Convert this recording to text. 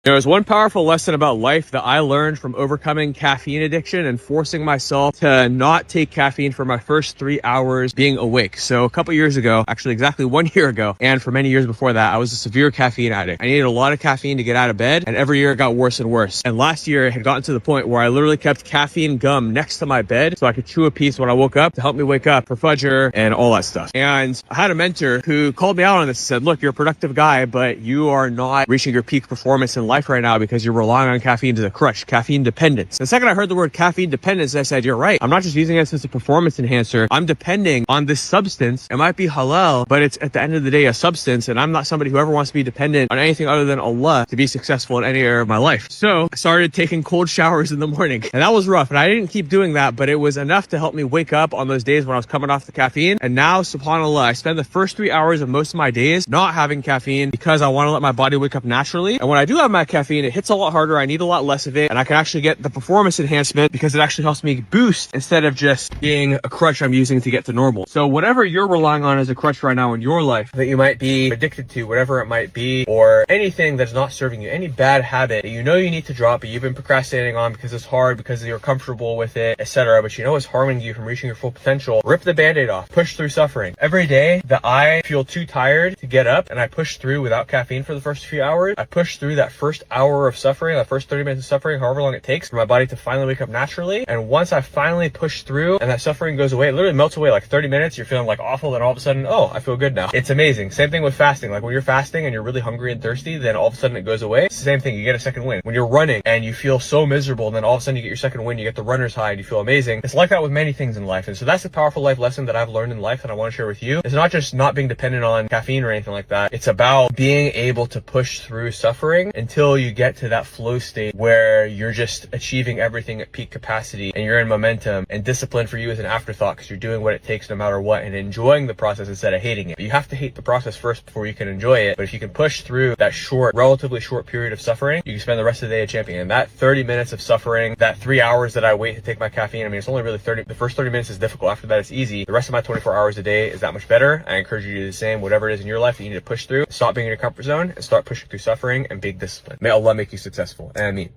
There's one powerful lesson about life that I learned from overcoming caffeine addiction and forcing myself to not take caffeine for my first 3 hours being awake. So a couple years ago, actually exactly 1 year ago, and for many years before that, I was a severe caffeine addict. I needed a lot of caffeine to get out of bed, and every year it got worse and worse. And last year it had gotten to the point where I literally kept caffeine gum next to my bed so I could chew a piece when I woke up to help me wake up for Fudger and all that stuff. And I had a mentor who called me out on this and said, look, you're a productive guy, but you are not reaching your peak performance in life right now because you're relying on caffeine as a crutch, caffeine dependence. The second I heard the word caffeine dependence, I said, you're right. I'm not just using it as a performance enhancer. I'm depending on this substance. It might be halal, but it's at the end of the day a substance, and I'm not somebody who ever wants to be dependent on anything other than Allah to be successful in any area of my life. So I started taking cold showers in the morning, and that was rough, and I didn't keep doing that, but it was enough to help me wake up on those days when I was coming off the caffeine. And now, subhanAllah, I spend the first 3 hours of most of my days not having caffeine because I want to let my body wake up naturally. And when I do have my caffeine, it hits a lot harder. I need a lot less of it, and I can actually get the performance enhancement because it actually helps me boost instead of just being a crutch I'm using to get to normal. So whatever you're relying on as a crutch right now in your life that you might be addicted to, whatever it might be, or anything that's not serving you, any bad habit that you know you need to drop but you've been procrastinating on because it's hard, because you're comfortable with it, etc., but you know it's harming you from reaching your full potential, rip the band-aid off. Push through suffering. Every day that I feel too tired to get up and I push through without caffeine for the first few hours, I push through that first hour of suffering, that first 30 minutes of suffering, however long it takes for my body to finally wake up naturally. And once I finally push through and that suffering goes away, it literally melts away like 30 minutes, you're feeling like awful, then all of a sudden, oh, I feel good now. It's amazing. Same thing with fasting. Like when you're fasting and you're really hungry and thirsty, then all of a sudden it goes away. It's the same thing. You get a second win. When you're running and you feel so miserable, and then all of a sudden you get your second win, you get the runner's high and you feel amazing. It's like that with many things in life. And so that's the powerful life lesson that I've learned in life that I want to share with you. It's not just not being dependent on caffeine or anything like that. It's about being able to push through suffering until you get to that flow state where you're just achieving everything at peak capacity and you're in momentum, and discipline for you is an afterthought because you're doing what it takes no matter what and enjoying the process instead of hating it. But you have to hate the process first before you can enjoy it. But if you can push through that relatively short period of suffering, you can spend the rest of the day a champion. And that 30 minutes of suffering, that 3 hours that I wait to take my caffeine, I mean, it's only really the first 30 minutes is difficult. After that, it's easy. The rest of my 24 hours a day is that much better. I encourage you to do the same. Whatever it is in your life that you need to push through, stop being in your comfort zone and start pushing through suffering and being disciplined. May Allah make you successful. Ameen.